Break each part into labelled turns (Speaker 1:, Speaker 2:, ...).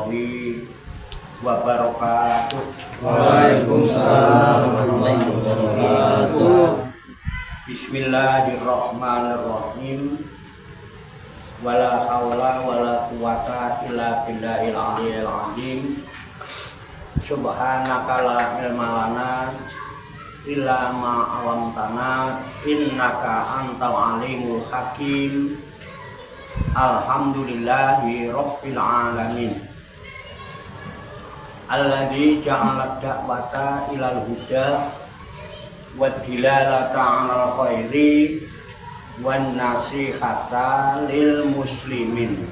Speaker 1: warahmatullahi wabarakatuh.
Speaker 2: Waalaikumsalam warahmatullahi wabarakatuh.
Speaker 1: Bismillahirrahmanirrahim. Wala haula wala quwata illa billahil aliyyil azim. Subhanaka la ilma lana illa ma 'allamtana innaka antal alimul hakim. Alhamdulillahi rabbil alamin. Alladzi ja'ala da'wata ilal huda wad dilalata 'alal khairi wan nasihata lil muslimin.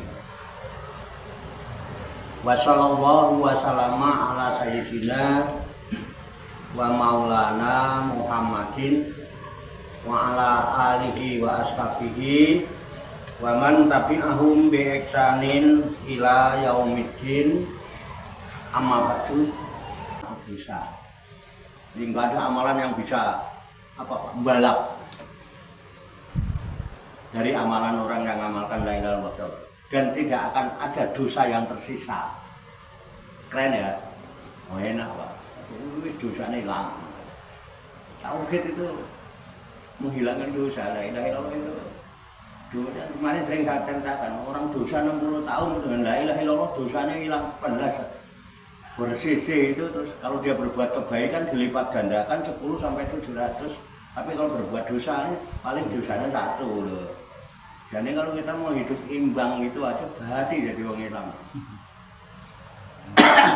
Speaker 1: Wa sallallahu wa sallama ala sayyidina wa maulana Muhammadin wa ala alihi wa ashabihi wa man tabi'ahum bi ihsanin ila yaumiddin. Amma ba'du. Bisa. Jadi nggak ada amalan yang bisa membalap dari amalan orang yang mengamalkan la ilaha illallah, dan tidak akan ada dosa yang tersisa. Keren ya? Oh enak Pak. Dosanya hilang. Tauhid itu menghilangkan dosa. La ilaha illallah itu dosa. Kemarin sering saya ceritakan, orang dosa 60 tahun dengan la ilaha illallah dosanya hilang 11. Bersisi itu, terus kalau dia berbuat kebaikan dilipat gandakan 10 sampai 700. Tapi kalau berbuat dosa paling dosanya 1 loh. Jadi kalau kita mau hidup imbang itu aja berarti jadi orang Islam.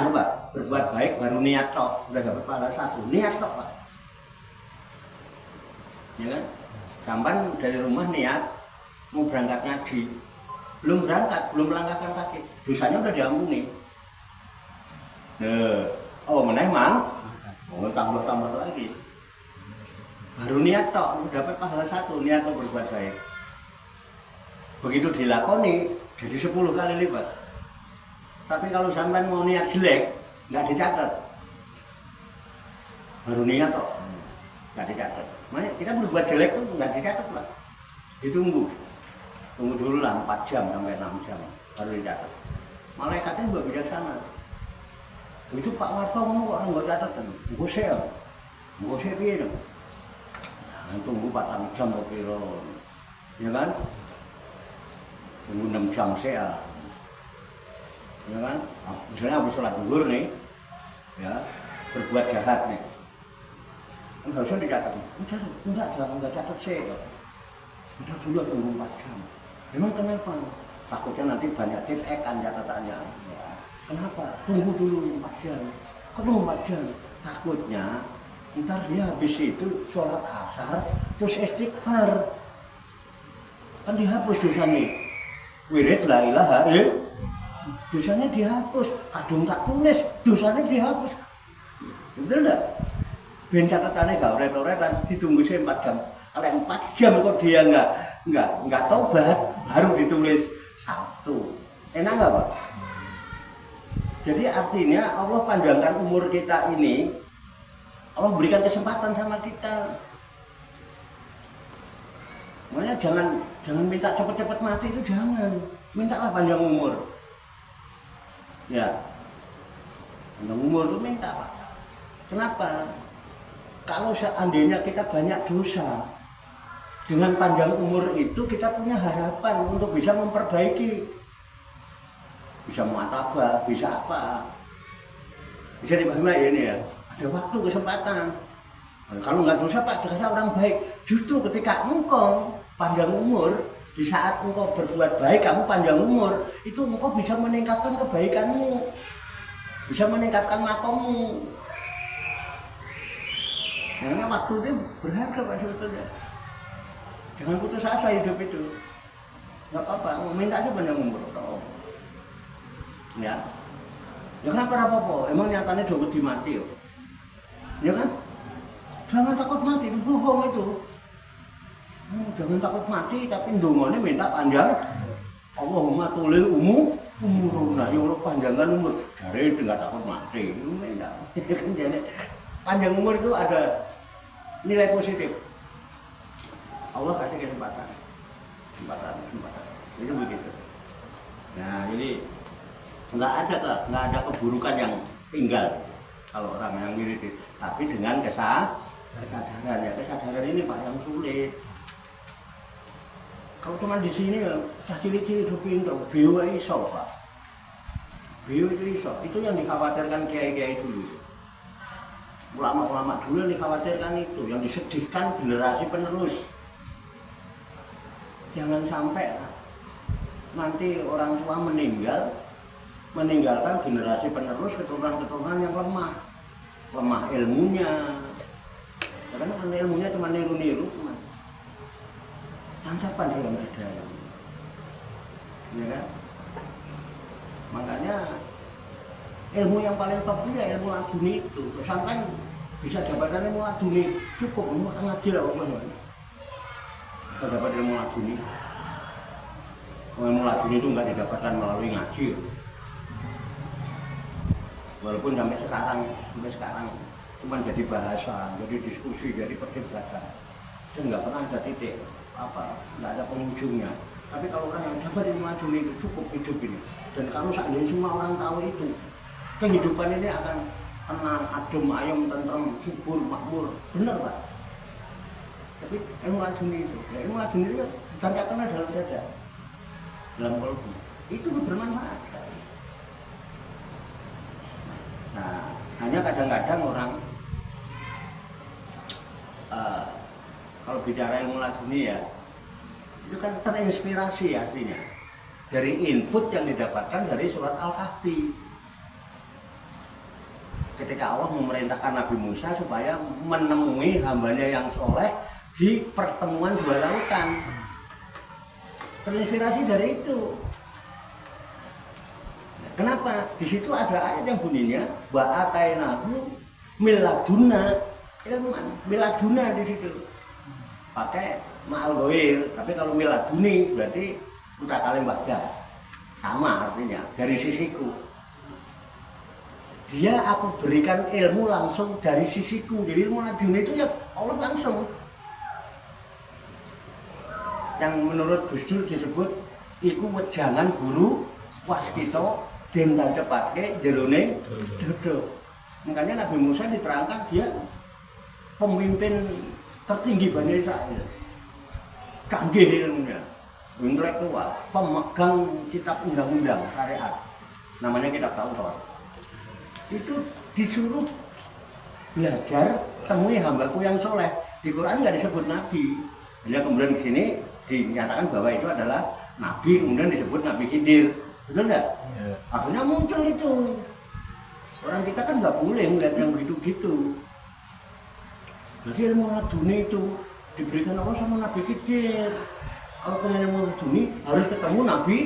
Speaker 1: Coba berbuat baik baru niat tok, udah dapat pahala 1. Niat tok Pak. Ya kan? Gampang dari rumah niat mau berangkat ngaji, belum berangkat, belum melangkahkan kaki, dosanya udah diampuni. Oh meneh mang, mau tambah lagi. Baru niat tok dapat pahala 1, niat tok berbuat baik. Begitu dilakoni jadi 10 kali lipat. Tapi kalau sampai mau niat jelek nggak dicatat. Baru niat tok nggak dicatat. Makanya kita berbuat jelek tuh nggak dicatat Pak. Ditunggu. Tunggu dulu lah 4 jam sampai 6 jam baru dicatat. Malaikatnya juga bijaksana. Itu Pak Warfa ngomong kok nggak catatan, ngosek piye dong? Nah, tunggu 4 jam kok piro, ya kan? Tunggu 6 jam saya, ya kan? Nah, misalnya habis sholat zuhur nih, ya berbuat jahat nih, kan harusnya dicatat. Enggak catat saya, udah dulu tunggu 4 jam. Memang kenapa? Takutnya nanti banyak tipekan catatannya. Ya. Kenapa? Tunggu dulu 4 jam. Kok tunggu 4 jam? Takutnya ntar dia habis itu sholat asar terus istighfar, kan dihapus dosanya. Wirid la ilaha illallah, dosanya dihapus. Kadung tak tulis, dosanya dihapus. Betul enggak? Ben catatannya gak oret-oretan, ditunggu 4 jam. Kalau 4 jam kok dia enggak taubat, baru ditulis 1. Enak enggak Pak? Jadi artinya Allah panjangkan umur kita ini, Allah berikan kesempatan sama kita. Makanya jangan minta cepat-cepat mati, itu jangan. Mintalah panjang umur. Ya, panjang umur itu minta Pak. Kenapa? Kalau seandainya kita banyak dosa, dengan panjang umur itu kita punya harapan untuk bisa memperbaiki. Bisa muatabah, bisa apa, bisa dipahami ya ini ya, ada waktu kesempatan. Nah, kalau nggak dosa Pak, dosa orang baik. Justru ketika engkau panjang umur, di saat engkau berbuat baik, kamu panjang umur, itu engkau bisa meningkatkan kebaikanmu, bisa meningkatkan makommu. Karena waktu itu berharga Pak sebetulnya. Jangan putus asa hidup itu. Nggak apa-apa, minta aja panjang umur. Ya kenapa apa-apa? Emang nyatanya udah wedi mati yo. Ya kan? Jangan takut mati, itu bohong itu. Jangan takut mati, tapi ndongone minta panjang. Allahumma tulil umuruna, ya Allah panjangkan umur. Dari itu nggak takut mati. Minta. Jadi panjang umur itu ada nilai positif. Allah kasih kesempatan. Itu begitu. Nah, jadi nggak ada keburukan yang tinggal kalau orang yang wirid, tapi dengan kesadaran ya, kesadaran ini Pak yang sulit. Kalau cuma di sini ya, cilik-cilik itu pintar, bio iso Pak. Bio itu iso, itu yang dikhawatirkan kiai-kiai dulu. Ulama-ulama dulu yang dikhawatirkan itu, yang disedihkan generasi penerus. Jangan sampai nanti orang tua meninggalkan generasi penerus, keturunan-keturunan yang lemah ilmunya. Karena kan ilmunya cuma niru-niru, cuma tangkapan dalam budaya, ya kan? Makanya ilmu yang paling top itu ya ilmu laduni itu. Sampai bisa dapatkan ilmu laduni cukup umur ngaji lah pokoknya. Kita dapat ilmu laduni. Ilmu laduni itu nggak didapatkan melalui ngaji. Walaupun sampai sekarang cuma jadi bahasa, jadi diskusi, jadi perdebatan. Dan nggak pernah ada titik nggak ada penghujungnya. Tapi kalau orang yang dapat ilmu laduni itu cukup hidup ini. Dan kalau seandainya semua orang tahu itu, kehidupan ini akan tenang, adem, ayem, tentrem, subur, makmur. Benar Pak. Tapi ilmu laduni itu, ilmu laduni itu ditancapkan dalam dada, dalam kolbu. Itu bermanfaat. Nah, hanya kadang-kadang orang kalau bicara ilmu laduni ya, itu kan terinspirasi aslinya dari input yang didapatkan dari surat Al-Kahfi. Ketika Allah memerintahkan Nabi Musa supaya menemui hambanya yang soleh di pertemuan dua lautan, terinspirasi dari itu. Kenapa? Di situ ada ayat yang bunyinya wa atainahu miladuna ilman, miladuna di situ. Pakai ma'al goir, tapi kalau miladuni berarti udah kalim baca, sama artinya dari sisiku. Dia aku berikan ilmu langsung dari sisiku. Jadi ilmu laduni itu ya Allah langsung. Yang menurut Gus Dur disebut iku wejangan guru waskito den cepatke jerone dodo. Makanya Nabi Musa diterangkan dia pemimpin tertinggi Bani Israil. Canggih ilmunya, intelektual, pemegang kitab undang-undang syariat, namanya kitab Taurat. Itu disuruh belajar, temui hambaku yang soleh. Di Quran nggak disebut nabi. Dia kemudian di sini dinyatakan bahwa itu adalah nabi, kemudian disebut Nabi Khidir, betul nggak? Ya. Akhirnya muncul itu. Orang kita kan nggak boleh melihat yang begitu-gitu. Jadi ilmu laduni itu diberikan Allah sama Nabi Khidir. Kalau pengen ilmu laduni harus ketemu Nabi.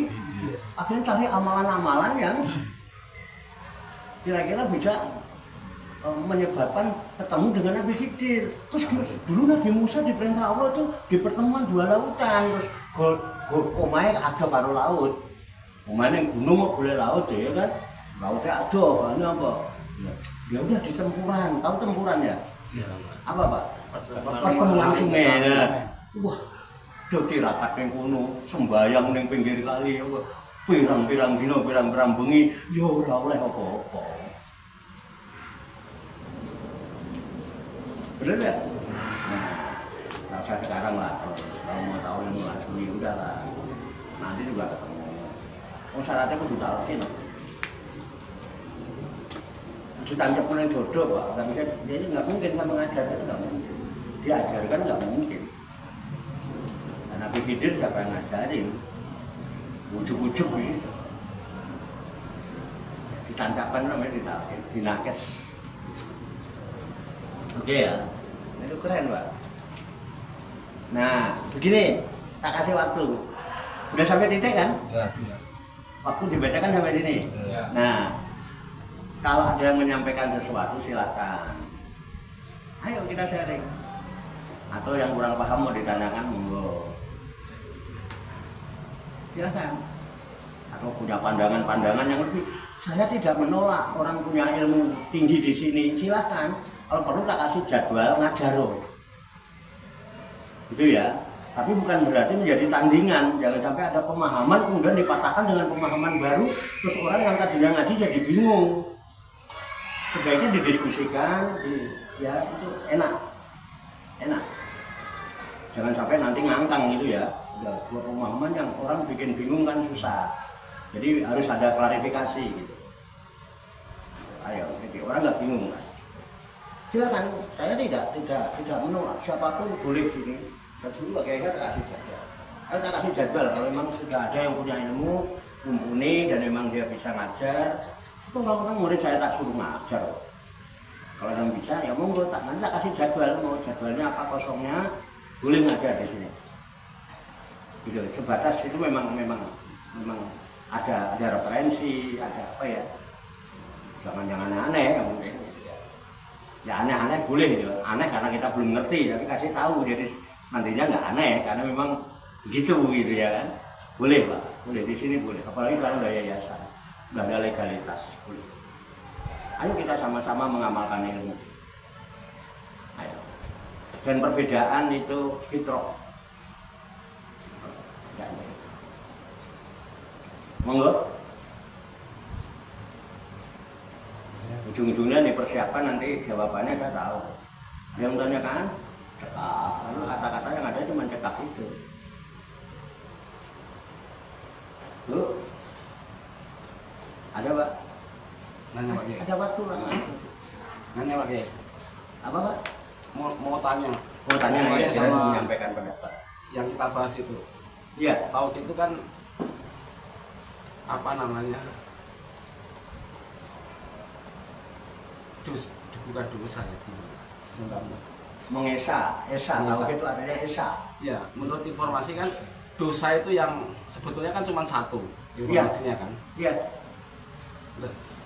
Speaker 1: Akhirnya cari amalan-amalan yang kira-kira bisa menyebabkan ketemu dengan Nabi Khidir. Terus dulu Nabi Musa diperintah Allah itu di pertemuan dua lautan. Terus omahe ada karo laut. Omahe yang gunung kok boleh laut ya kan? Lautnya ada, ini apa? Ya udah di tempuran, tahu tempuran ya? Apa Pak? Pertemuan sungai. Wah, do tirakat ning kono, sembayang ning pinggir kali. Pirang-pirang dina, pirang-pirang bengi, ya ora oleh apa-apa. Bener ya? Nah, nggak usah sekarang lah. Kalau mau tahu ilmu laduni udah lah. Nanti juga ketemu. Oh syaratnya kudu talqin. Ditancap oleh dodo Pak, tapi dia nggak mungkin kan mengajarkan, nggak mungkin. Diajarkan nggak mungkin. Nah, Nabi Khidir siapa yang ngajarin? Ujuk-ujuk ini. Ditancapkan namanya ditalqin, dinakes. Oke ya, itu keren Pak. Nah, begini, tak kasih waktu. Udah sampai titik kan? Ya. Waktu dibacakan sampai sini. Ya. Nah, kalau ada yang menyampaikan sesuatu silakan. Ayo kita sharing. Atau yang kurang paham mau ditanyakan monggo. Silakan. Atau punya pandangan-pandangan yang lebih. Saya tidak menolak orang punya ilmu tinggi di sini. Silakan. Kalau perlu tak kasih jadwal ngajaro. Gitu ya. Tapi bukan berarti menjadi tandingan. Jangan sampai ada pemahaman kemudian dipatahkan dengan pemahaman baru, terus orang yang tadinya ngaji jadi bingung. Sebaiknya didiskusikan, ya itu enak. Jangan sampai nanti ngangkang gitu ya. Dua pemahaman yang orang bikin bingung kan susah. Jadi harus ada klarifikasi gitu. Ayo, jadi orang nggak bingung kan. Silakan, saya tidak menolak, siapapun boleh sini. Jadi bagaimana kasih jadwal. Kita kasih jadwal kalau memang sudah ada yang punya ilmu mumpuni dan memang dia bisa ngajar. Itu orang-orang murid saya tak suruh ngajar. Kalau yang bisa ya monggo, nanti tak kasih jadwal, mau jadwalnya apa kosongnya boleh ngajar di sini. Gitu, sebatas itu memang ada referensi, ada apa ya. Jangan aneh yang penting. Ya aneh-aneh boleh gitu. Aneh karena kita belum ngerti, tapi kasih tahu jadi nantinya nggak aneh karena memang begitu gitu ya kan. Boleh Pak, boleh di sini boleh. Apalagi kalau udah yayasan, udah ada legalitas, boleh. Ayo kita sama-sama mengamalkan ilmu. Ayo. Dan perbedaan itu fitrah. Ya. Monggo. Ujung-ujungnya dipersiapkan nanti jawabannya saya tahu. Yang tanyakan cekak, lalu kata-kata yang ada cuma cekak itu. Lu ada Pak?
Speaker 3: Nanya Pak Kiai.
Speaker 1: Ada waktu lah.
Speaker 3: Nanya Pak Kiai.
Speaker 1: Apa Pak?
Speaker 3: Mau tanya.
Speaker 1: Oh tanya
Speaker 3: Mau
Speaker 1: ya, saya
Speaker 3: sama
Speaker 1: menyampaikan pendapat.
Speaker 3: yang kita bahas itu.
Speaker 1: Iya.
Speaker 3: Tahu itu kan apa namanya? Dibuka dosa ya.
Speaker 1: Esa, tahu itu artinya esa.
Speaker 3: Ya, menurut informasi kan dosa itu yang sebetulnya kan cuma satu informasinya kan.
Speaker 1: Iya.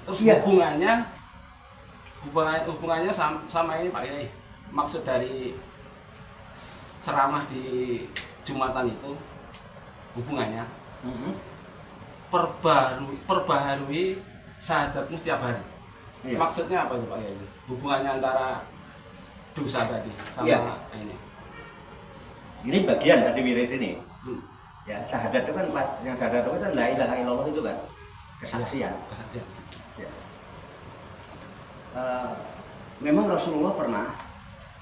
Speaker 3: Terus
Speaker 1: Iya.
Speaker 3: hubungannya sama ini Pak Kiai. Maksud dari ceramah di Jumatan itu hubungannya perbaharui syahadatmu setiap hari.
Speaker 1: Iya.
Speaker 3: Maksudnya apa itu Pak Kiai? Hubungannya antara dosa tadi sama
Speaker 1: Iya.
Speaker 3: ini.
Speaker 1: Ini bagian dari wirid ini.
Speaker 3: Hmm.
Speaker 1: Ya, syahadat itu kan yang syahadat itu kan la ilaha illallah itu kan kesaksian.
Speaker 3: Kesaksian.
Speaker 1: Ya. Memang Rasulullah pernah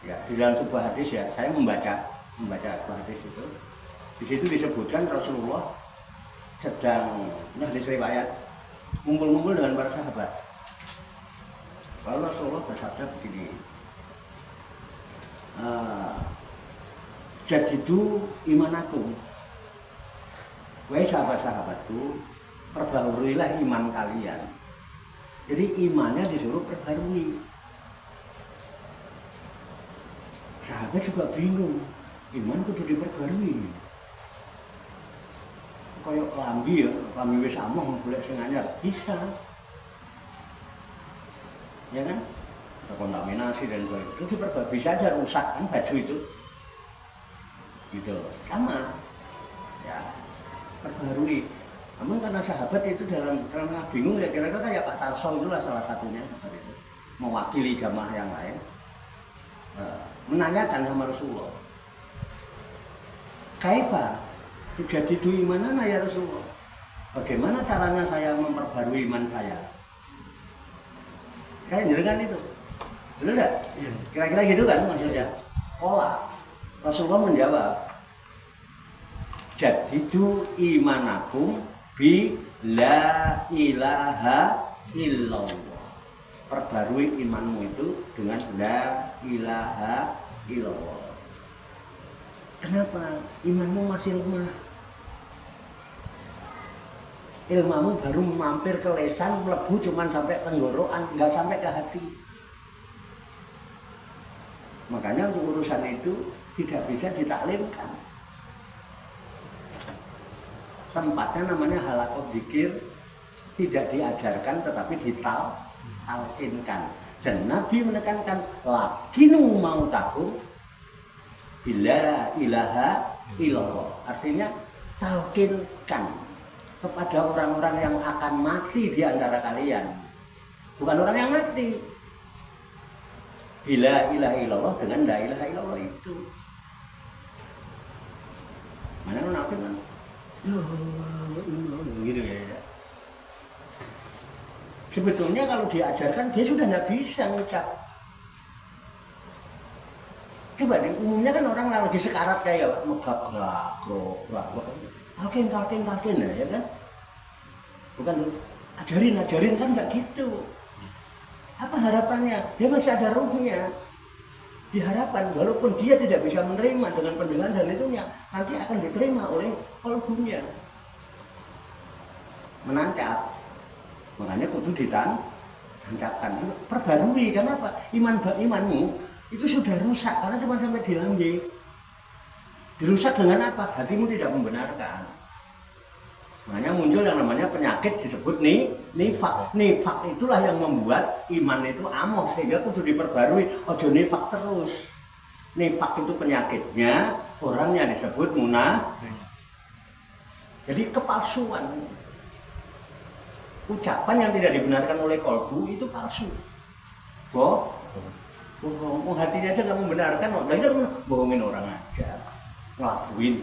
Speaker 1: ya di dalam sebuah hadis ya, saya membaca sebuah hadis itu. Di situ disebutkan Rasulullah sedang hadis riwayat ngumpul-ngumpul dengan para sahabat. Lalu Rasulullah bersabda begini, jadidu imanakum, wahai sahabat-sahabatku, perbaharuilah iman kalian. Jadi imannya disuruh perbarui. Sahabat juga bingung, iman kudu diperbarui. Kayak kelambi ya, kelambi wis amoh golek sing anyar bisa. Ya kan? Terkontaminasi dan sebagainya. Itu diperbarui, bisa aja rusak kan baju itu. Gitu. Sama. Ya, perbarui. Namun karena sahabat itu karena bingung ya kira-kira kayak Pak Tarso itulah salah satunya itu. Mewakili jamaah yang lain. Menanyakan sama Rasulullah, Kaifa tujadidu imanana ya Rasulullah? Bagaimana caranya saya memperbarui iman saya? Kayak jenengan itu. Betul enggak?
Speaker 3: Iya.
Speaker 1: Kira-kira gitu kan maksudnya. Pola. Rasulullah menjawab, jadidu imanakum bi la ilaha illallah. Perbarui imanmu itu dengan la ilaha illallah. Kenapa? Imanmu masih lemah. Ilmumu baru mampir ke lesan, melebu cuman sampai tenggorokan, nggak sampai ke hati. Makanya untuk urusan itu tidak bisa ditaklimkan. Tempatnya namanya halaqah dzikir, tidak diajarkan tetapi ditalkinkan. Dan Nabi menekankan lakinu mautakum bila ilaha illallah. Artinya talkinkan kepada orang-orang yang akan mati di antara kalian. Bukan orang yang mati. Bila ilaha illallah dengan la ilaha illallah itu. Mana nafkin kan, gitu ya. Sebetulnya kalau diajarkan dia sudah nggak bisa ngucap. Coba deh, umumnya kan orang lagi sekarat kayak megap gerak, talkin ya kan? Bukan ajarin kan nggak gitu. Apa harapannya? Dia masih ada ruhnya. Diharapkan walaupun dia tidak bisa menerima dengan pendengaran dan itunya, nanti akan diterima oleh kalbunya. Menancap. Makanya kudu ditancapkan. Perbarui, kenapa? Imanmu itu sudah rusak karena cuma sampai di lambe. Dirusak dengan apa? Hatimu tidak membenarkan. Makanya muncul yang namanya penyakit disebut nifak. Nifak itulah yang membuat iman itu amoh sehingga kudu diperbarui. Ojo nifak terus. Nifak itu penyakitnya, orangnya disebut munafik. Jadi kepalsuan. Ucapan yang tidak dibenarkan oleh kolbu itu palsu. Bohong, hatinya aja nggak membenarkan, nah itu bohongin orang aja, ngelakuin.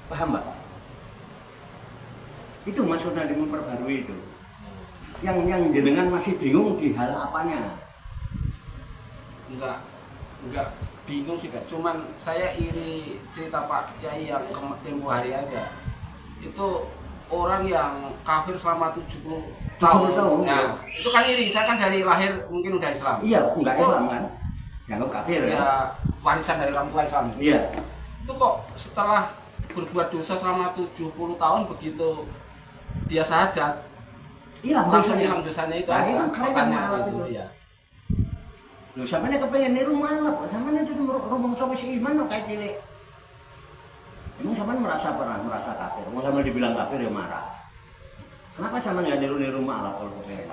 Speaker 1: Paham Mbak? Itu maksudnya dengan memperbarui itu. Yang jenengan masih bingung di hal apanya?
Speaker 3: Enggak bingung sih Kak. Cuman saya iri cerita Pak Yai yang tempo hari aja. Itu orang yang kafir selama 70 tahun. Nah, itu kan iri. Saya kan dari lahir mungkin udah Islam.
Speaker 1: Iya, enggak Islam kan? Dianggap kafir ya.
Speaker 3: Warisan dari orang tua Islam.
Speaker 1: Iya.
Speaker 3: Itu kok setelah berbuat dosa selama 70 tahun begitu dia sahadat, langsung hilang dosanya itu aja. Makanya itu ya.
Speaker 1: Loh, sampeyan kepengen niru malap, sampeyan itu rumangsa wis iman kok kayak cilik. Emang sampeyan merasa kafir? Mau sampeyan dibilang kafir ya marah. Kenapa sampeyan nggak niru malap kalau kepengen?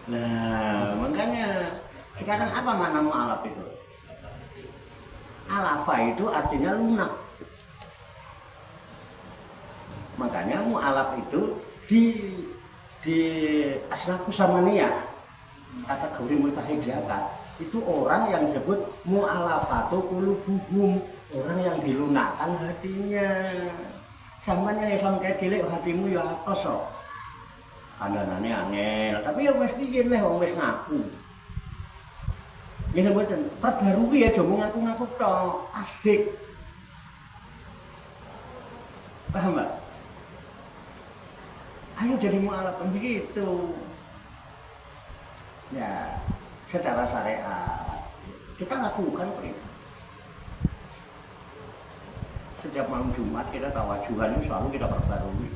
Speaker 1: Nah, makanya sekarang apa makna mu'alaf itu? Alafa itu artinya lunak. Makanya mu'alaf itu di asnafu samaniyah, kategori mutahid zakat, itu orang yang disebut mu'alafatu qulubuhum, orang yang dilunakkan hatinya. Sampeyan yang Islam kayak cilik hatimu ya atos kok. Kandhanane angel, tapi ya wis piye leh wong wis ngaku. Ini mboten perbarui ya jomo ngaku-ngaku tok, asdik. Paham Mbak? Ayo jadi mu'alaf begitu. Ya, secara syariat kita lakukan kok itu. Setiap malam Jumat kita tawajuhan itu selalu kita perbarui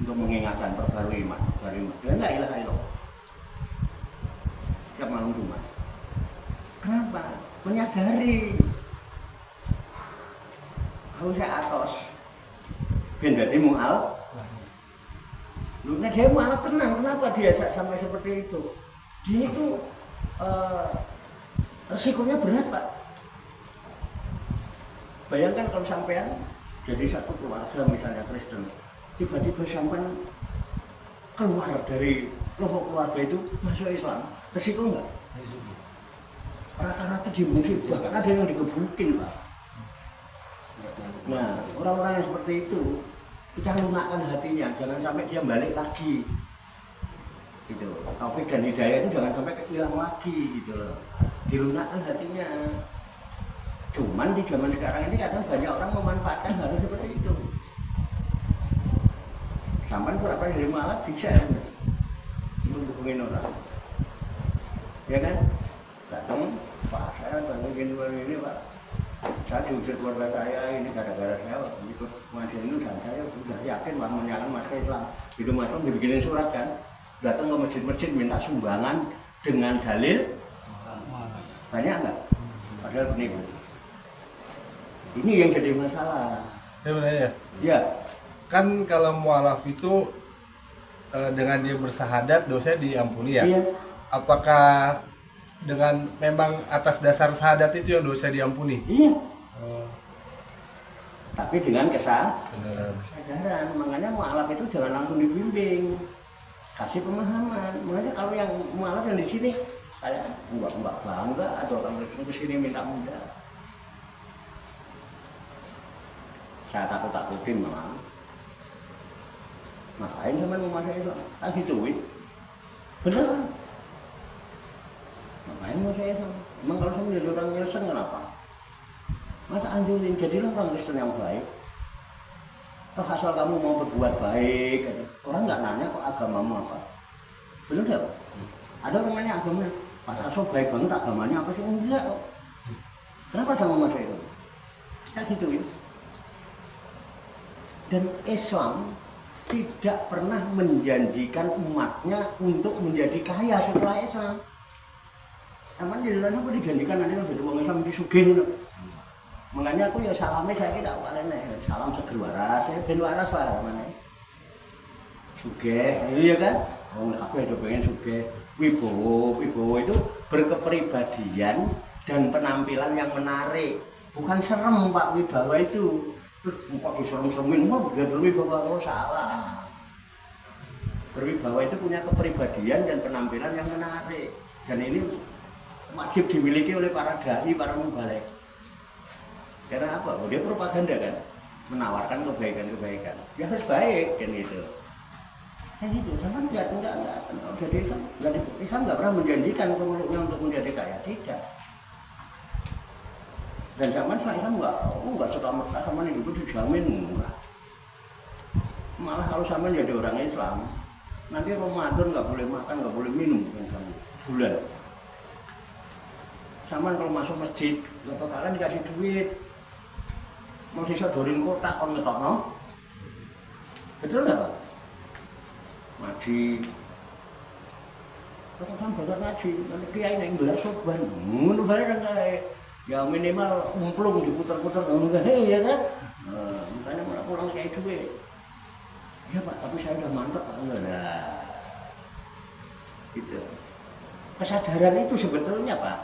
Speaker 1: untuk mengingatkan perbarui iman. Ya la ilaha illallah. Setiap malam Jumat. Kenapa? Menyadari harusnya atos ben dadi mu'alaf. Lu nek dia mu'alaf tenang, kenapa dia sampai seperti itu? Dia itu resikonya berat Pak. Bayangkan kalau sampean jadi satu keluarga misalnya Kristen, tiba-tiba sampean keluar dari kelompok keluarga itu masuk Islam, resiko enggak? Rata-rata dimusuh, bahkan ada yang digebukin Pak. Nah, orang-orang yang seperti itu kita lunakkan hatinya, jangan sampai dia balik lagi. Gitu. Taufik dan hidayah itu jangan sampai hilang lagi gitu loh. Dilunakkan hatinya. Cuman di zaman sekarang ini kadang banyak orang memanfaatkan hal seperti itu. Sampai berapa dari malam bisa untuk hubungin orang. Ya kan? Datang, Pak saya bantu gini Pak. Saya diusir keluarga saya ini gara-gara saya ikut ngajian itu dan saya sudah yakin Pak menyalahkan masyarakat Islam. Itu masuk dibikinin surat kan. Datang ke masjid-masjid minta sumbangan dengan dalil banyak enggak? Padahal penipu. Ini yang jadi masalah.
Speaker 2: Ya benar ya.
Speaker 1: Ya.
Speaker 2: Kan kalau mu'alaf itu dengan dia bersahadat dosanya diampuni ya.
Speaker 1: Iya.
Speaker 2: Apakah dengan memang atas dasar sahadat itu yang dosa diampuni?
Speaker 1: Iya.
Speaker 2: Oh.
Speaker 1: Tapi dengan kesadaran. Makanya mu'alaf itu jangan langsung dibimbing. Kasih pemahaman. Makanya kalau yang mu'alaf yang di sini saya enggak bangga atau kamu ke sini minta mudah. Saya takut-takutin malah. Ngapain sama mau masuk Islam? Tak gituin. Beneran. Ngapain mau saya Islam? Emang kalau saya menjadi orang Kristen kenapa? Masa anjurin jadilah orang Kristen yang baik. Toh asal kamu mau berbuat baik, orang nggak nanya kok agamamu apa. Bener nggak? Ada orang nanya agamanya, Pak Aso baik banget agamanya apa sih? Enggak kok. Kenapa sama mas itu? Kayak gitu ya. Dan Islam tidak pernah menjanjikan umatnya untuk menjadi kaya setelah Islam. Sama di dalam apa dijanjikan nanti kalau jadi orang Islam disugih. Makanya aku ya salamnya saya tidak kalian salam seger waras, saya ben waras lah mana. Sugih, iya kan? Wong kabeh do pengen sugih. Wibowo itu berkepribadian dan penampilan yang menarik. Bukan serem Pak Wibawa itu. Terus kok diserem-seremin, wah dia berwibawa, oh salah. Berwibawa itu punya kepribadian dan penampilan yang menarik. Dan ini wajib dimiliki oleh para dai, para mubalik. Karena apa? Oh, dia propaganda kan, menawarkan kebaikan-kebaikan. Ya harus baik kan gitu. Kayak gitu, sama enggak. Jadi Islam nggak pernah menjanjikan pemeluknya untuk menjadi kaya, tidak. Dan zaman saya nggak serta-merta sama hidup itu dijamin enggak. Malah kalau sama jadi orang Islam, nanti Ramadan nggak boleh makan, nggak boleh minum kan bulan. Sama kalau masuk masjid, nggak bakalan dikasih duit. Mau disodorin kotak kon ngetokno. Betul nggak Pak? Ngaji. Kalau kan belajar ngaji, nanti kiai yang belas soban, ngono bae kae. Ya minimal umplung diputar-putar ngono ya kan. Makanya malah pulang kayak duit. Ya Pak, tapi saya udah mantap Pak. Nah. Gitu. Kesadaran itu sebetulnya Pak.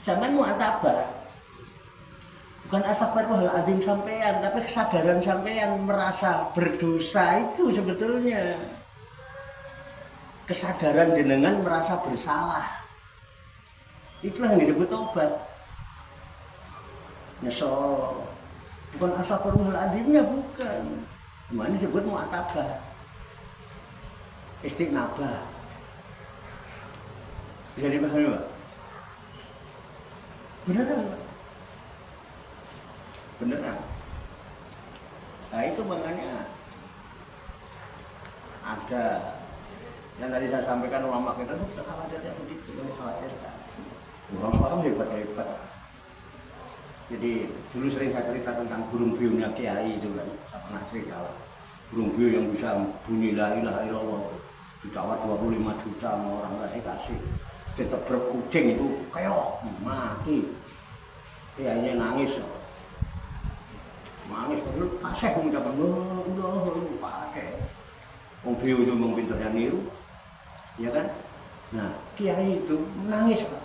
Speaker 1: Zaman mu'tabah. Bukan astagfirullahaladzim sampean, tapi kesadaran sampean merasa berdosa itu sebetulnya. Kesadaran jenengan merasa bersalah. Itulah yang disebut tobat. Nyesel. Bukan astagfirullahaladzimnya, bukan. Gimana disebut mu'tabah. Istiqnabah. Bisa dipahami Pak? Beneran Pak? Beneran. Nah itu makanya ada yang tadi saya sampaikan ulama kita itu khawatirnya begitu, khawatirkan. Orang sekarang hebat. Jadi dulu sering saya cerita tentang burung bionya Kiai itu kan, saya pernah cerita lah. Burung bio yang bisa bunyi la ilaha illallah ditawar 25 juta sama orang nggak dikasih. Tetap berkucing itu keok mati. Kiainya nangis. Nangis terus paseh mengucapkan Allah pakai. Wong bio itu memang pinternya niru, ya kan? Nah, kiai itu menangis Pak,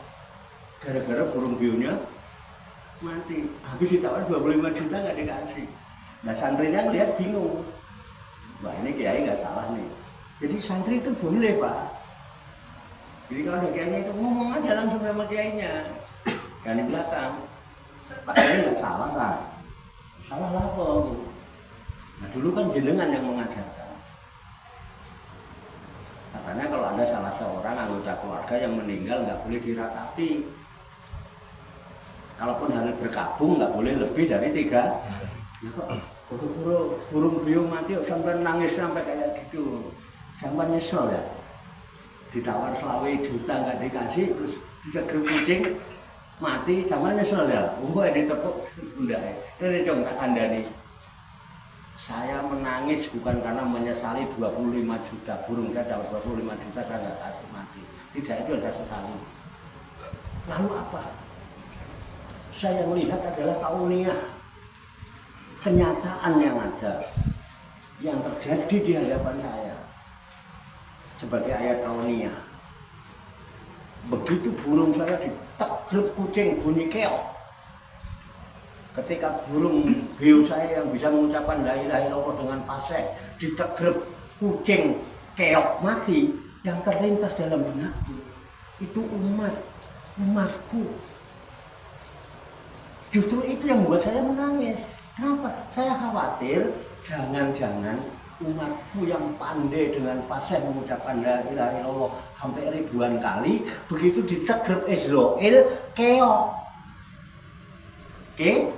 Speaker 1: gara-gara burung bionya mati. Habis ditawar 25 juta nggak dikasih. Nah santrinya ngeliat bingung. Wah ini kiai nggak salah nih. Jadi santri itu boleh Pak. Jadi kalau ada kiainya itu ngomong aja langsung sama kiainya, jangan di belakang. Pak kiai nggak salah kan? Salah apa? Nah dulu kan jenengan yang mengajarkan. Katanya kalau ada salah seorang anggota keluarga yang meninggal nggak boleh diratapi. Kalaupun harus berkabung nggak boleh lebih dari 3. Ya kok burung biung mati sampai nangis sampai kayak gitu. Sampai nyesel ya. Ditawar 20 juta nggak dikasih terus diceger kucing mati sampai nyesel ya. Ditepuk udah ya. Ini dong tak kandani. Saya menangis bukan karena menyesali 25 juta burung saya dapat 25 juta saya nggak kasih mati. Tidak itu yang saya sesali. Lalu apa? Saya melihat adalah kauniyah, kenyataan yang ada, yang terjadi di hadapan saya sebagai ayat kauniyah. Begitu burung saya ditegrep kucing bunyi keok. Ketika burung beo saya yang bisa mengucapkan la ilaha illallah dengan fasih ditegrep kucing keok mati, yang terlintas dalam benakku itu umatku. Justru itu yang membuat saya menangis. Kenapa? Saya khawatir jangan-jangan umatku yang pandai dengan fasih mengucapkan la ilaha illallah sampai ribuan kali, begitu ditegrep Israel keok. Oke?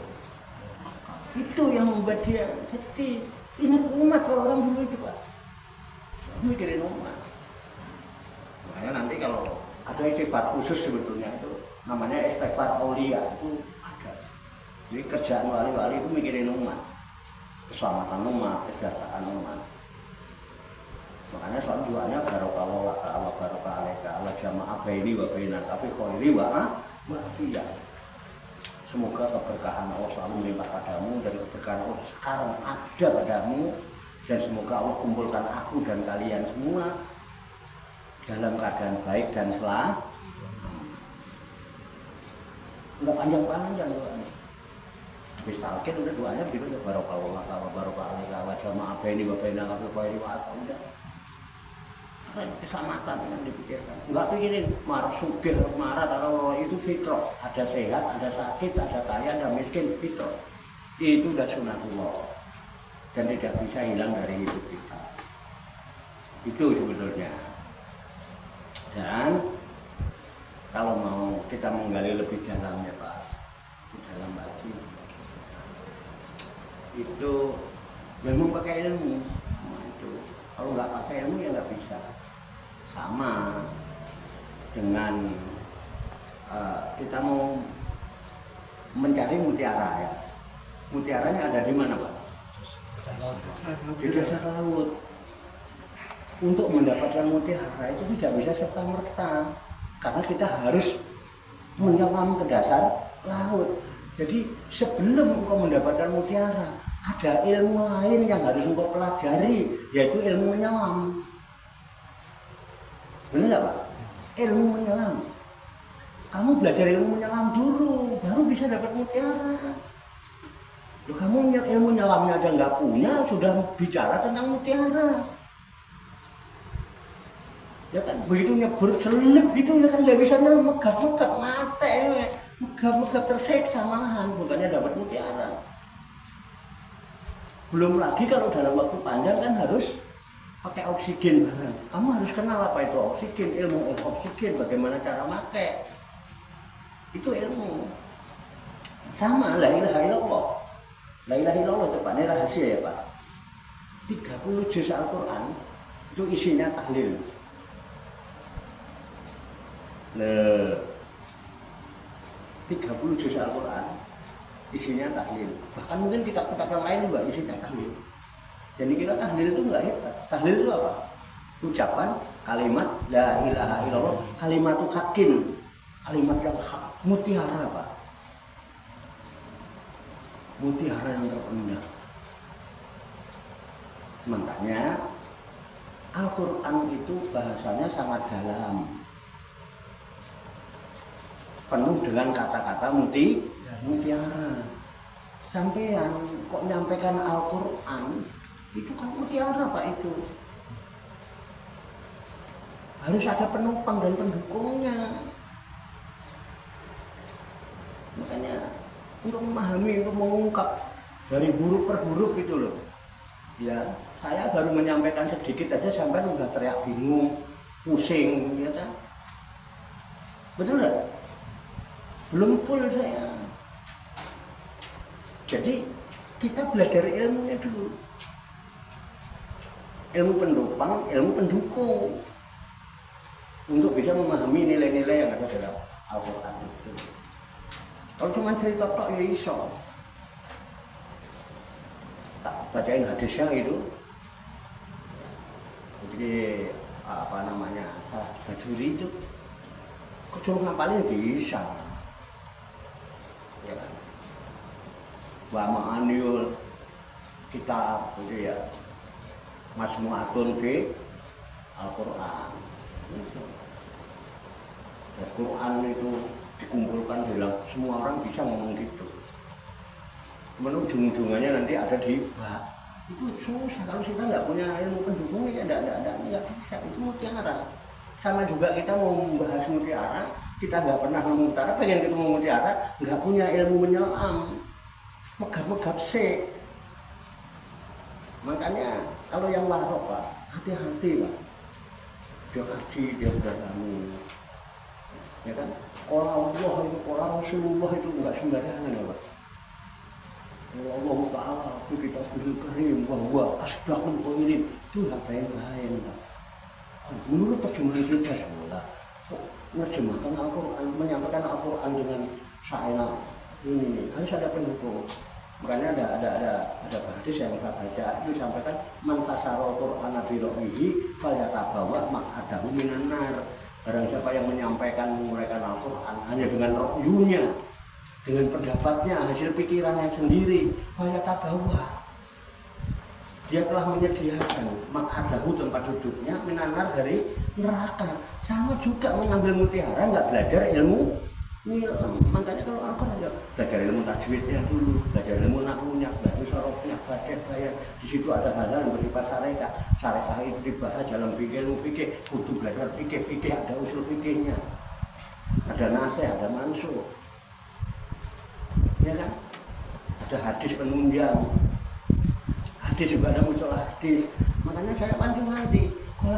Speaker 1: Itu yang membuat dia sedih. Ingat umat kalau orang dulu itu Pak. Mikirin umat. Makanya nanti kalau ada istighfar khusus sebetulnya itu namanya istighfar aulia itu ada. Jadi kerjaan wali-wali itu mikirin umat. Keselamatan umat, kesejahteraan umat. Makanya selalu doanya barokallahu laka wa barokah alaika wa jama'a baini wa bainaka fi khairi wa afiyah. Semoga keberkahan Allah selalu melimpah padamu dan keberkahan Allah sekarang ada padamu, dan semoga Allah kumpulkan aku dan kalian semua dalam keadaan baik dan selamat. Enggak panjang-panjang doanya. Habis talqin udah doanya begitu ya, barokallahu laka wa barokah alaika wa jama'a baini wa bainaka fi khairi wa afiyah. Keselamatan yang dipikirkan, enggak pikirin marah sugih marah kalau itu fitrah, ada sehat, ada sakit, ada kaya, ada miskin, fitrah itu udah sunatullah dan tidak bisa hilang dari hidup kita. Itu sebetulnya. Dan kalau mau kita menggali lebih dalam ya Pak, lebih dalam lagi, itu memang pakai ilmu. Nah, itu kalau nggak pakai ilmu ya nggak bisa. Sama dengan kita mau mencari mutiara ya. Mutiaranya ada di mana Pak? Di dasar laut. Untuk mendapatkan mutiara itu tidak bisa serta merta, karena kita harus menyelam ke dasar laut. Jadi sebelum engkau mendapatkan mutiara, ada ilmu lain yang harus engkau pelajari, yaitu ilmu menyelam. Benar nggak Pak? Ilmu menyelam. Kamu belajar ilmu menyelam dulu, baru bisa dapat mutiara. Loh, kamu ilmu menyelamnya aja nggak punya, sudah bicara tentang mutiara. Ya kan, begitu nyebur selip gitu ya kan nggak bisa nyelam, megap-megap mate, megap-megap tersiksa malahan, bukannya dapat mutiara. Belum lagi kalau dalam waktu panjang kan harus pakai oksigen bareng. Kamu harus kenal apa itu oksigen, ilmu oksigen, bagaimana cara pakai. Itu ilmu. Sama la ilaha illallah. La ilaha illallah depannya rahasia ya Pak. 30 juz Al-Quran itu isinya tahlil. 30 juz Al-Quran isinya tahlil. Bahkan mungkin kitab-kitab yang lain juga isinya tahlil. Jadi kita tahlil itu enggak hebat. Tahlil itu apa? Ucapan kalimat la ilaha illallah, kalimat hakin, kalimat yang hak, mutiara Pak. Mutiara yang terpendam. Makanya Al-Quran itu bahasanya sangat dalam, penuh dengan kata-kata mutiara. Sampean kok nyampaikan Al-Quran itu kan mutiara Pak, itu harus ada penopang dan pendukungnya. Makanya untuk memahami, untuk mengungkap dari huruf per huruf itu loh ya, saya baru menyampaikan sedikit aja sampai udah teriak bingung, pusing ya kan, betul nggak? Belum full saya. Jadi kita belajar ilmunya dulu, ilmu pendopang, ilmu pendukung, untuk bisa memahami nilai-nilai yang ada dalam Al-Quran itu. Kalau cuma cerita tok ya iso. Tak bacain hadisnya itu. Jadi apa namanya, salah bajuri itu kecil ngapalin bisa. Ya kan? Wa ma'aniul kitab gitu ya. Masmu'atun fi Al-Quran. Al-Quran itu dikumpulkan dalam, semua orang bisa ngomong gitu. Kemudian ujung-ujungannya nanti ada di bab. Itu susah kalau kita nggak punya ilmu pendukungnya, nggak bisa. Itu mutiara. Sama juga kita mau membahas mutiara, kita nggak pernah nemu mutiara, pengen ketemu mutiara, nggak punya ilmu menyelam. megap-megap sih. Makanya kalau yang warok Pak, hati-hati Pak. Dia kaji, dia udah kami, ya kan? Qala Allah itu, qala Rasulullah itu enggak sembarangan ya Pak. Allah Ta'ala fi kitabul karim bahwa asdaqul qailin itu enggak main-main Pak. Menurut terjemahan kita semula, menerjemahkan Al-Quran, menyampaikan Al-Quran dengan syaina ini harus ada pendukung. Makanya ada hadis yang saya baca itu sampaikan man fasara Al-Qur'ana bi ra'yihi falyatabawa maq'adahu minan nar. Barang siapa yang menyampaikan menguraikan Al-Qur'an hanya dengan ra'yunya, dengan pendapatnya, hasil pikirannya sendiri, falyatabawa. Dia telah menyediakan maq'adahu tempat duduknya minan nar dari neraka. Sama juga mengambil mutiara nggak belajar ilmu nilai. Makanya kalau Al-Quran ya belajar ilmu tajwidnya dulu, belajar ilmu nahwunya, belajar sorofnya, baca bayan. Di situ ada hal-hal yang bersifat syariah. Syariah itu dibahas dalam ilmu fikih, kudu belajar fikih, ada usul fikihnya. Ada nasih, ada mansukh. Ya kan? Ada hadis penunjang. Hadis juga ada mustalah hadis. Makanya saya wanti-wanti. Kalau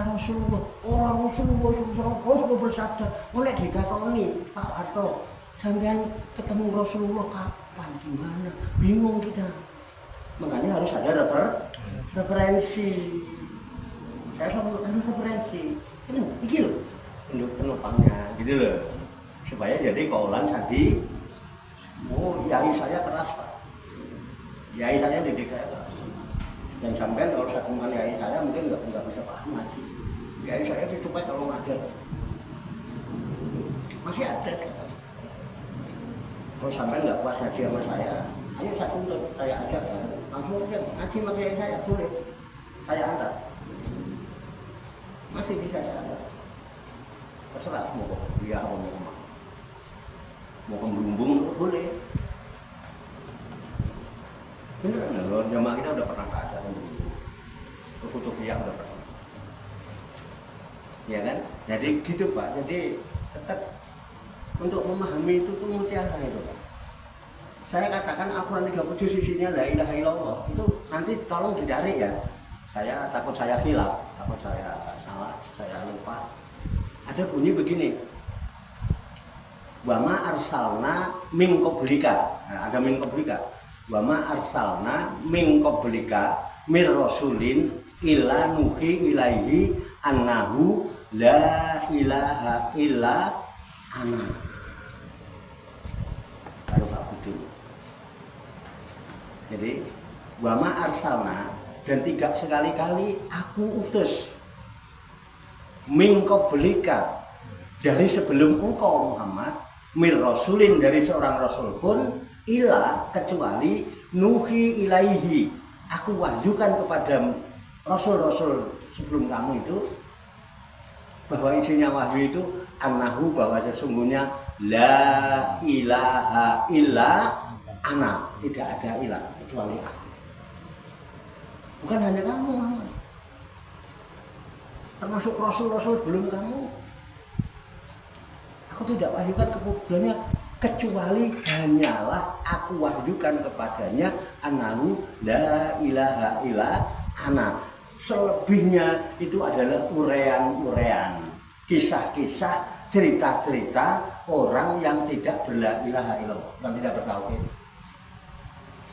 Speaker 1: Rasulullah bersabda, mulai ditakoni Pak Harto, sampean ketemu Rasulullah kapan, di mana? Bingung kita. Makanya harus ada referensi. Saya selalu ada referensi. Ini loh, penopangnya, gitu loh. Supaya jadi kaulan sadi. Oh, yai saya keras Pak. Yai saya didik saya keras. Dan sampai kalau saya temukan yai saya mungkin nggak bisa paham lagi. Yai saya dicoba kalau ada, masih ada. Kalau sampai nggak puas ngaji sama saya, ayo saya tuntut, saya ajak, langsung aja ngaji sama yai saya boleh, saya antar. Masih bisa saya antar. Terserah mau dia mau kembumbung boleh. Bener, loh, jamaah kita udah pernah keadaan dulu. Kutubiyah udah pernah. Ya kan? Jadi gitu Pak. Jadi tetap untuk memahami itu tuh mutiara itu Pak. Saya katakan Al-Quran 37 sisinya la ilaha illallah. Itu nanti tolong dicari ya. Saya takut saya khilaf, takut saya salah, saya lupa. Ada bunyi begini. Wa ma arsalna min qablika. Nah, ada min qablika. Wa ma arsalna min qablika mir rasulin illa nuhi ilaihi annahu la ilaha illa ana. Baru Pak Budu. Jadi wa ma arsalna, dan 3 sekali-kali aku utus min qablika, dari sebelum engkau Muhammad, mir rasulin, dari seorang rasul pun, ila, kecuali nuhi ilaihi, aku wahyukan kepada rasul-rasul sebelum kamu itu, bahwa isinya wahyu itu annahu, bahwa sesungguhnya la ilaha illa ana, tidak ada ilah kecuali aku. Bukan hanya kamu Muhammad, termasuk rasul-rasul sebelum kamu, aku tidak wahyukan kepadanya kecuali hanyalah aku wahyukan kepadanya annahu la ilaha illa ana. Selebihnya itu adalah urean-urean, kisah-kisah, cerita-cerita orang yang tidak berla ilaha illallah, yang tidak bertauhid.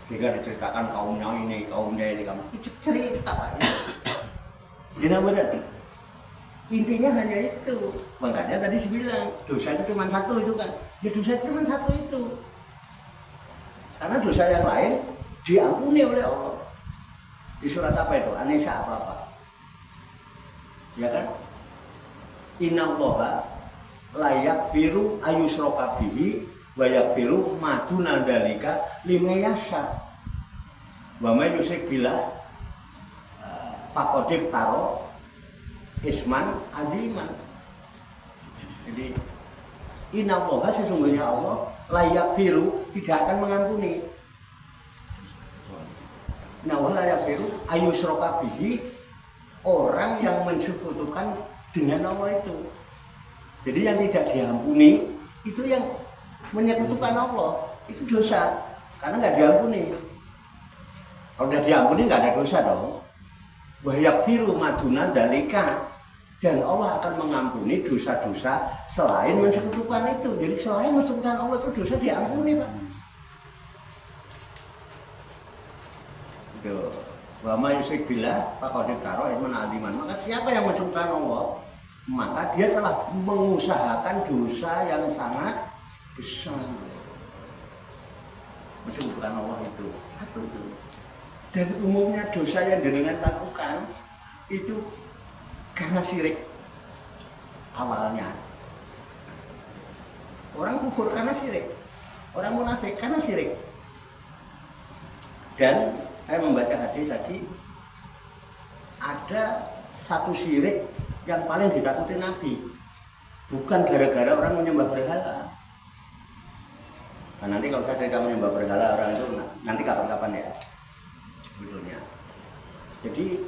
Speaker 1: Jika diceritakan kaumnya ini, kaumnya itu cerita Pak. Gimana benar? Intinya hanya itu. Makanya tadi saya bilang dosa itu cuma satu itu kan. Ya dosa cuma satu itu. Karena dosa yang lain diampuni oleh Allah. Di surat apa itu? An-Nisa apa? Ya kan? Innallaha la yaghfiru ayyushraka bihi wa yaghfiru ma duna dzalika liman yasha. Wa may yusyrik billah faqad iftara isman aziman. Jadi innallaha, sesungguhnya Allah, layak firu, tidak akan mengampuni. Innallaha layak firu ayyushraka bihi, orang yang mensekutukan dengan Allah itu. Jadi yang tidak diampuni itu yang menyekutukan Allah, itu dosa. karena nggak diampuni. Kalau udah diampuni nggak ada dosa dong. Wa yaghfiru ma duna dzalika, dan Allah akan mengampuni dosa-dosa selain mensekutukan itu. Jadi selain mensekutukan Allah itu dosa diampuni, Pak. Itu wa may yusyrik billah faqad iftara itsman aziman. Maka siapa yang mensekutukan Allah, maka dia telah mengusahakan dosa yang sangat besar. Mensekutukan Allah itu satu itu. Dan umumnya dosa yang jenengan lakukan itu karena syirik awalnya. Orang kufur karena syirik, orang munafik karena syirik. Dan saya membaca hadis tadi, ada satu syirik yang paling ditakuti Nabi, bukan gara-gara orang menyembah berhala. Nah, nanti kalau saya cerita menyembah berhala orang itu nanti kapan-kapan ya. Betulnya. Jadi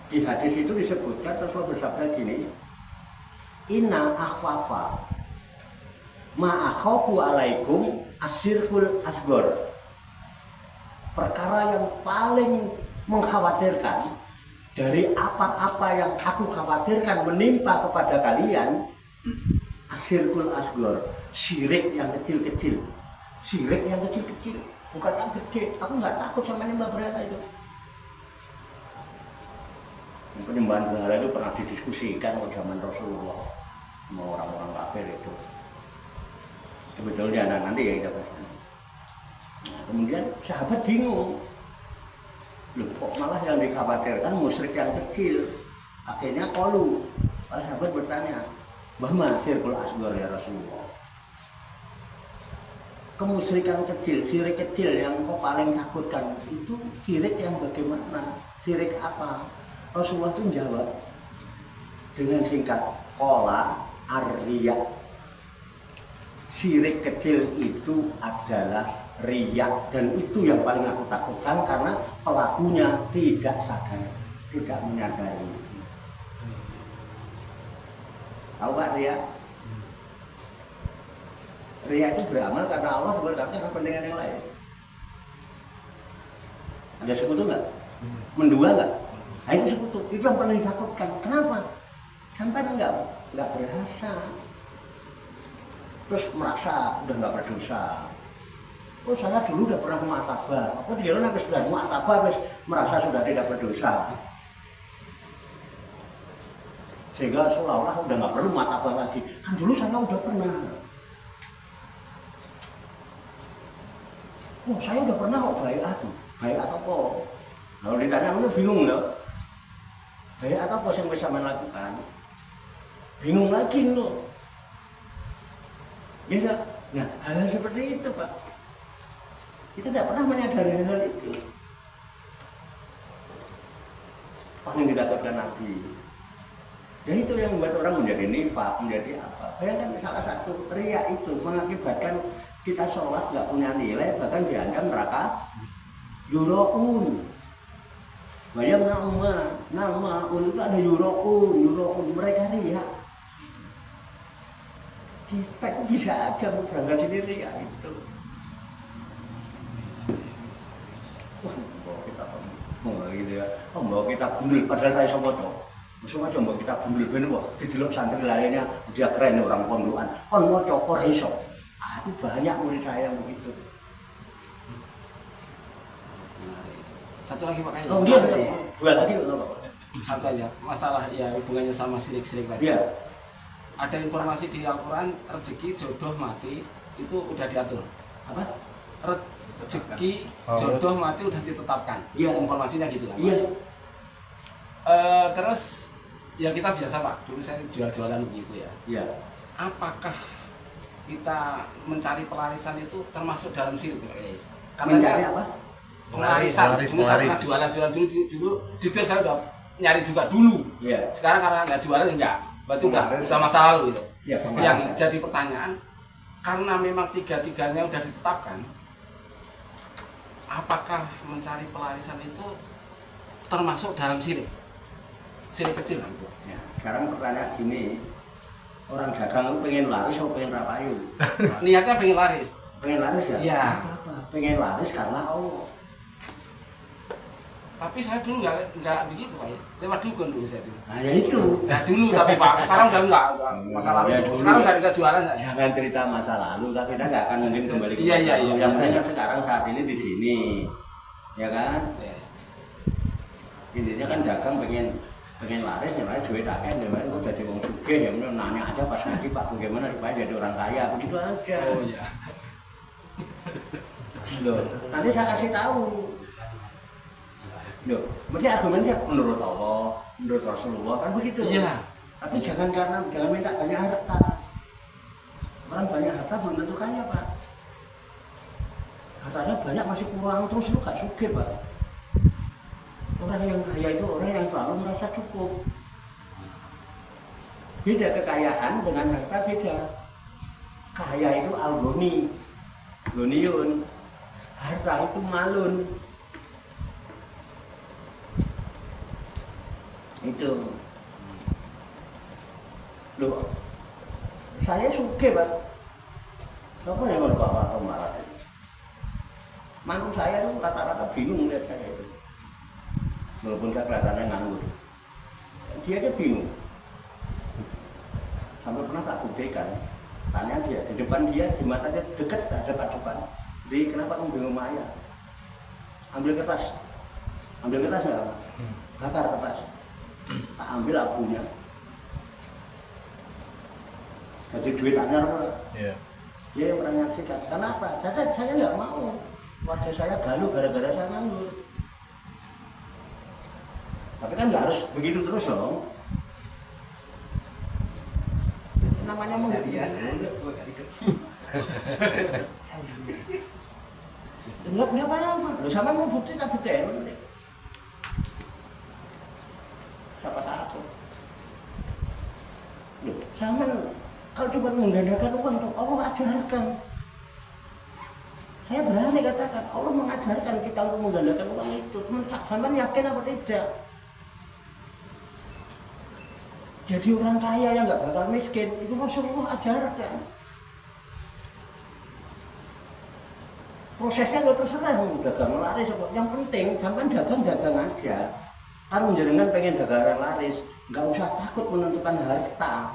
Speaker 1: di hadis itu disebutkan Rasulullah bersabda gini, inna akhwafa ma akhafu alaikum asyirkul asgor. Perkara yang paling mengkhawatirkan dari apa-apa yang aku khawatirkan menimpa kepada kalian, asyirkul asgor, syirik yang kecil-kecil. Syirik yang kecil-kecil, bukan yang gede. Aku nggak takut sama nyembah berhala itu. Penyembahan berhala itu pernah didiskusikan pada zaman Rasulullah sama orang-orang kafir itu. Sebetulnya nanti ya kita bahas. Nah, kemudian sahabat bingung. Loh, kok malah yang dikhawatirkan musyrik yang kecil. Akhirnya qalu. Para sahabat bertanya, "Bahma syirkul asghar ya Rasulullah?" Kemusyrikan kecil, syirik kecil yang kau paling takutkan itu syirik yang bagaimana? Syirik apa? Rasulullah itu menjawab dengan singkat, qala ar-riya. Syirik kecil itu adalah riya, dan itu yang paling aku takutkan karena pelakunya tidak sadar, tidak menyadari. Tahu Pak riya? Riya itu beramal karena Allah, bukan karena kepentingan yang lain. Ada sekutu nggak? Mendua nggak? Nah, itu sekutu, itu yang paling ditakutkan. Kenapa? Sampai nggak berasa, terus merasa udah nggak berdosa. Oh, saya dulu udah pernah mu'atabah. Aku dia orang sudah mu'atabah, merasa sudah tidak berdosa. Sehingga seolah-olah udah nggak perlu mu'atabah lagi. Kan dulu saya udah pernah. Oh, saya udah pernah kok baik apa? Kalau ditanya, lu bingung loh. Baik apa yang bisa melakukan? Bingung lagi loh. Bisa? Nah, hal seperti itu Pak. Kita tidak pernah menyadari hal itu. Paling ditakutkan Nabi. Dan itu yang membuat orang menjadi nifaq, menjadi apa? Bayangkan salah satu riya itu mengakibatkan kita sholat nggak punya nilai, bahkan dianggap neraka yuraun. Bayang nama itu ada yuraun mereka riya. Kita bisa aja berangkat sendiri ya itu. Wah, bawa gitu ya. Oh, bawa kita gundul, padahal saya sobat loh. Semua coba kita gundul bener kok. Dijeluk santri lainnya dia keren orang pondokan. Kon mau cokor iso. Itu banyak murid saya yang begitu.
Speaker 3: Satu lagi Pak Kayus.
Speaker 1: Oh iya, dua lagi Pak.
Speaker 3: Satu aja, masalah ya hubungannya sama sirik-sirik tadi.
Speaker 1: Iya.
Speaker 3: Ada informasi di Al-Quran, rezeki, jodoh, mati itu udah diatur.
Speaker 1: Apa?
Speaker 3: Rezeki, jodoh, mati udah ditetapkan.
Speaker 1: Iya.
Speaker 3: Informasinya gitu kan.
Speaker 1: Iya.
Speaker 3: Terus ya kita biasa Pak, dulu saya jual-jualan begitu ya.
Speaker 1: Iya.
Speaker 3: Apakah kita mencari pelarisan itu termasuk dalam sirik?
Speaker 1: Mencari apa?
Speaker 3: Pelarisan. Misalnya jualan-jualan dulu, jujur saya udah nyari juga dulu.
Speaker 1: Iya.
Speaker 3: Sekarang karena nggak jualan enggak, berarti udah masa lalu itu.
Speaker 1: Ya,
Speaker 3: yang jadi pertanyaan, karena memang tiga-tiganya udah ditetapkan, apakah mencari pelarisan itu termasuk dalam sirik? Sirik kecil kan itu.
Speaker 1: Ya, sekarang pertanyaan gini, orang dagang itu pengen laris atau pengen rapayu?
Speaker 3: Niatnya pengen laris.
Speaker 1: Pengen laris ya?
Speaker 3: Iya.
Speaker 1: Apa-apa? pengen laris karena Allah.
Speaker 3: Tapi saya dulu nggak begitu Pak. Lewat dukun dulu saya dulu.
Speaker 1: Nah ya itu.
Speaker 3: Nah dulu tapi Pak, sekarang udah enggak masa lalu.
Speaker 1: Ya, dulu.
Speaker 3: Sekarang nggak jualan nggak?
Speaker 1: Jangan cerita masa lalu, kita nggak akan mungkin kembali ke
Speaker 3: Iya,
Speaker 1: masa
Speaker 3: iya,
Speaker 1: lalu.
Speaker 3: iya.
Speaker 1: Yang penting kan sekarang saat ini di sini, ya kan?
Speaker 3: Ya.
Speaker 1: Intinya kan dagang pengen laris, nyamanya duit akeh, nyamanya kok jadi wong sugih, ya nanya aja pas ngaji Pak bagaimana supaya jadi orang kaya, begitu aja.
Speaker 3: Oh iya.
Speaker 1: Loh, nanti saya kasih tahu. Loh, mesti argumennya menurut Allah, menurut Rasulullah kan begitu.
Speaker 3: Iya.
Speaker 1: Tapi jangan minta banyak harta. Orang banyak harta belum tentu kaya Pak. Hartanya banyak masih kurang terus lu gak sugih Pak. Orang yang kaya itu orang yang selalu merasa cukup. Beda kekayaan dengan harta beda. Kaya itu algoni, goniun. Harta itu malun. Itu. Loh, saya sugih Pak. Siapa yang mau bawa ke marah? Mantu saya tuh rata-rata bingung lihat saya itu. Walaupun saya kelihatannya nganggur. Dia aja bingung. Sampai pernah tak buktikan. Tanya dia, di depan dia, di mata dia deket, depan. Jadi kenapa kamu bingung sama ayah? Ambil kertas nggak? Bakar kertas. Tak ambil abunya. Jadi duit anyar Pak.
Speaker 2: Iya.
Speaker 1: Dia yang pernah menyaksikan. Kenapa? Saya nggak mau. Warga saya galuh gara-gara saya nganggur. Tapi kan nggak harus begitu terus dong. Namanya mau enggak apa-apa. Lu sama mau bukti tak buktiin. Siapa takut? Loh, sama kalau cuma menggandakan uang tuh Allah ajarkan. Saya berani katakan Allah mengajarkan kita untuk menggandakan uang itu. Teman sampean yakin apa tidak? Jadi orang kaya yang nggak bakal miskin itu Rasulullah ajarkan. Prosesnya nggak terserah, dagang laris. Yang penting sampean dagang aja. Kalau jenengan pengen dagang laris, nggak usah takut menentukan harga,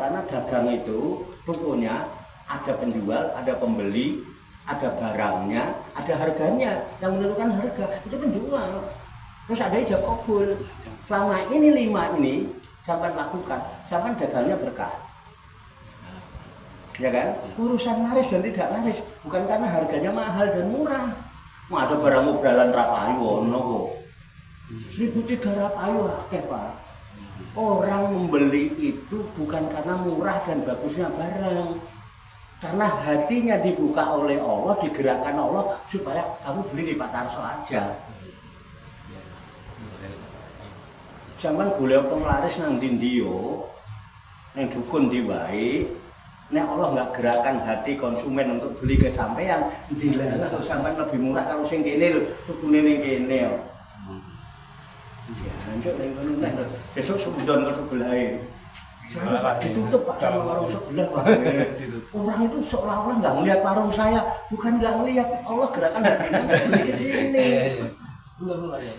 Speaker 1: karena dagang itu pokoknya ada penjual, ada pembeli, ada barangnya, ada harganya. Yang menentukan harga itu penjual. Terus ada ijab kabul. Selama ini 5 ini sampai lakukan, sampai dagangnya berkah. Ya kan? Urusan laris dan tidak laris bukan karena harganya mahal dan murah. Masa barang mobralan rapayu ono kok. 1.300 ayu akeh Pak. Orang membeli itu bukan karena murah dan bagusnya barang. Karena hatinya dibuka oleh Allah, digerakkan Allah supaya kamu beli di Pak Tarso aja. Zaman golek penglaris nang dindio, nang dukun diwae, nek Allah nggak gerakan hati konsumen untuk beli ke sampean, dilalah sampean lebih murah kalau sing kene lho, tukune ning kene yo. Ya, anjuk ning kono lho. Besok sudon ke sebelahe. Ditutup Pak sama warung sebelah Pak. Orang itu seolah-olah nggak ngelihat warung saya, bukan nggak ngelihat Allah gerakan hatinya beli ke sini.
Speaker 3: Benar ya.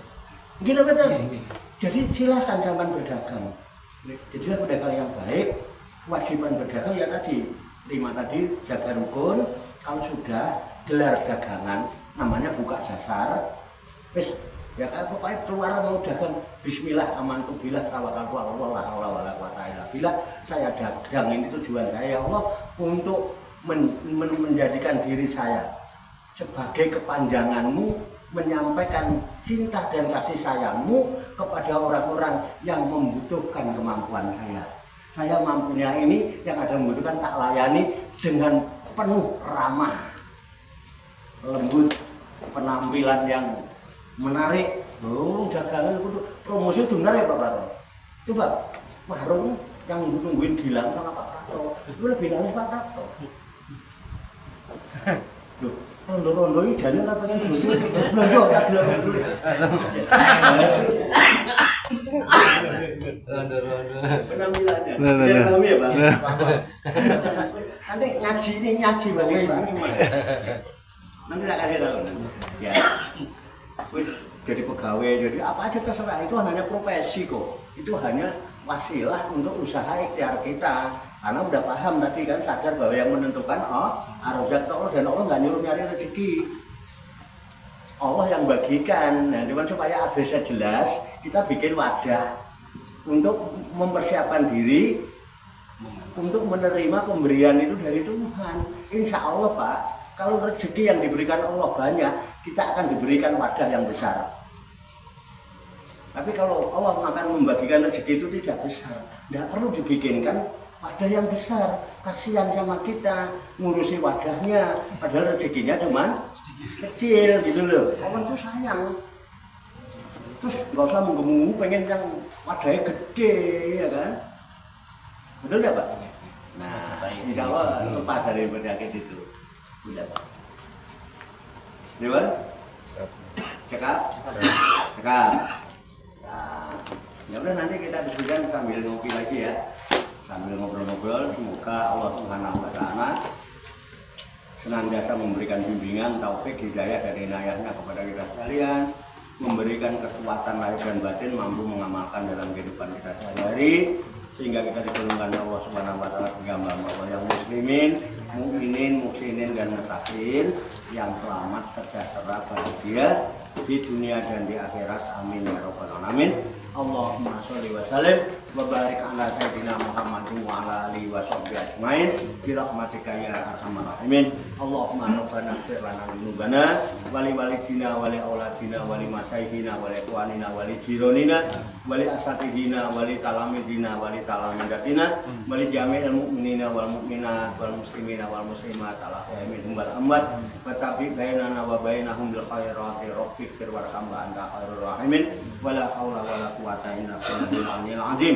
Speaker 1: Gila betul. Jadi silahkan sampean berdagang. Jadilah pedagang yang baik. Kewajiban berdagang ya tadi 5 tadi jaga rukun. Kalau sudah gelar dagangan, namanya buka dasar. Wis ya kan pokoknya keluar mau dagang. Bismillah amantu billah tawakkaltu ala Allah la haula wala quwata illa billah. Saya dagang ini tujuan saya ya Allah untuk menjadikan diri saya sebagai kepanjanganmu, menyampaikan cinta dan kasih sayangmu kepada orang-orang yang membutuhkan kemampuan saya. Saya mampunya ini, yang ada membutuhkan tak layani dengan penuh ramah, lembut, penampilan yang menarik. Oh, dagangan itu promosi itu benar ya Pak Prato? Coba warung yang nungguin Gilang sama Pak Prato, itu lebih laris Pak Prato. Loh, rondo-rondo ini jane ora pengen belanja tak delok dulu. Penampilannya.
Speaker 2: Nah.
Speaker 1: Saya pahami ya, Pak. Nanti ngaji balik Quran ini. Nanti tak kasih tahu. Ya. Wis jadi pegawai, jadi apa aja terserah, itu hanya profesi kok. Itu hanya wasilah untuk usaha ikhtiar kita. Karena udah paham tadi kan, sadar bahwa yang menentukan ar-razaq Allah, dan Allah nggak nyuruh nyari rezeki. Allah yang bagikan. Nah, cuman supaya adresnya jelas, kita bikin wadah untuk mempersiapkan diri untuk menerima pemberian itu dari Tuhan. Insya Allah Pak, kalau rezeki yang diberikan Allah banyak, kita akan diberikan wadah yang besar. Tapi kalau Allah akan membagikan rezeki itu tidak besar, tidak perlu dibikinkan wadah yang besar. Kasihan sama kita ngurusi wadahnya, padahal rezekinya cuma kecil gitu loh. Allah tuh sayang. Terus nggak usah menggemung pengen yang wadahnya gede, ya kan? Betul nggak Pak? Nah, insya Allah lepas dari penyakit itu. Udah Pak. Dewan? Cekap? Cekap. Nah, ya udah nanti kita diskusikan sambil ngopi lagi ya. Sambil ngobrol-ngobrol, semoga Allah Subhanahu wa Ta'ala senantiasa memberikan bimbingan, taufik, hidayah dan inayahnya kepada kita sekalian, memberikan kekuatan lahir dan batin, mampu mengamalkan dalam kehidupan kita sehari-hari, sehingga kita digolongkan Allah Subhanahu wa Ta'ala sebagai hamba Allah yang muslimin, mukminin, muhsinin dan muttaqin yang selamat, sejahtera, bahagia di dunia dan di akhirat. Amin ya rabbal alamin. Allahumma sholli wa sallim wa barik ala sayyidina Muhammadin wa ala alihi wa sahbihi ajmain bi rahmatika ya arhamar rahimin. Allahumma rabbana ighfir lana dzunubana wa li walidina wa li auladina wa li masaykhina wa li ikhwanina wa li jironina wa li asatidina wa li talamidina wa li talamidatina wa li jami'il mu'minina wal mu'minat wal muslimina wal muslimat ala minhum wal amwat wa tabi bainana wa bainahum bil khairati rabbighfir warham wa anta khairur rahimin wa la haula wa la quwwata illa billahil azim.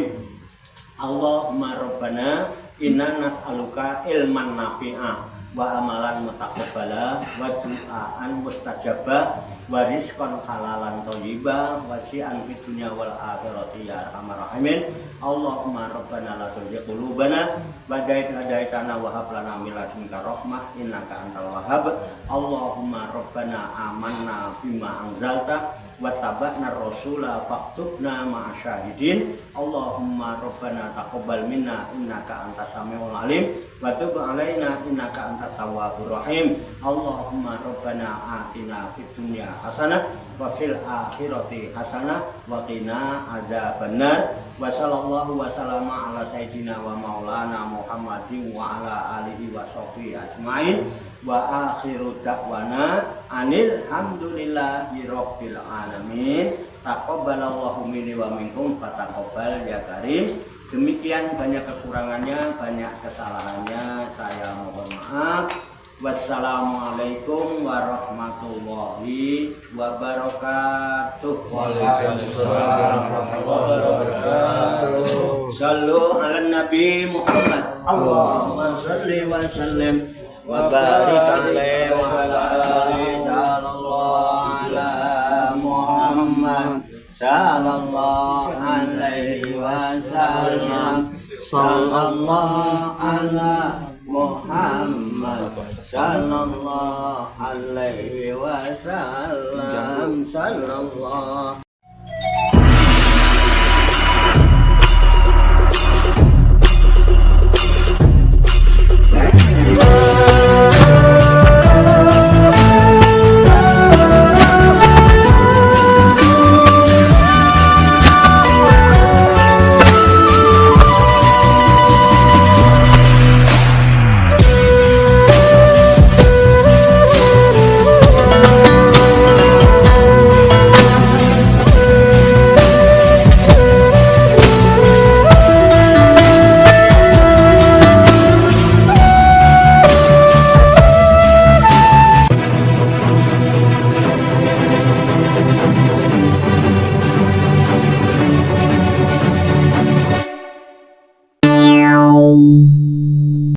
Speaker 1: Allahumma rabbana inna nas'aluka ilman nafi'a wa amalan mutaqabbala wa du'aan mustajaba wa rizqan halalan thayyiba wa si'an fid dunya wal akhirati ya arhamar rahimin. Allahumma rabbana la tuzigh qulubana ba'da idh hadaitana wa hab lana min ladunka rahmah innaka antal wahhab. Allahumma rabbana amanna bima anzalta wa taba'na rasula faktubna ma'asyahidin. Allahumma rabbana taqabbal minna innaka antas samiul alim wa tub alaina innaka antat tawwabur rahim. Allahumma rabbana atina fid dunya hasanah wa fil akhirati hasanah wa qina adzabannar. Wa sallallahu wa sallama ala sayyidina wa maulana Muhammadin wa ala alihi wa sahbihi ajmain. Wa akhiru da'wana anil hamdulillahi rabbil alamin. Taqabbalallahu minni wa minkum fataqabbal ya karim. Demikian banyak kekurangannya, banyak kesalahannya, saya mohon maaf. Wassalamualaikum warahmatullahi wabarakatuh.
Speaker 2: Waalaikumsalam warahmatullahi wabarakatuh.
Speaker 1: Sallu ala Nabi Muhammad. Allahumma shalli wa sallim wa barik alaihi wa ala alihi sallallahu ala Muhammad sallallahu alaihi wasallam sallallahu ala Muhammad sallallahu alaihi wasallam sallallahu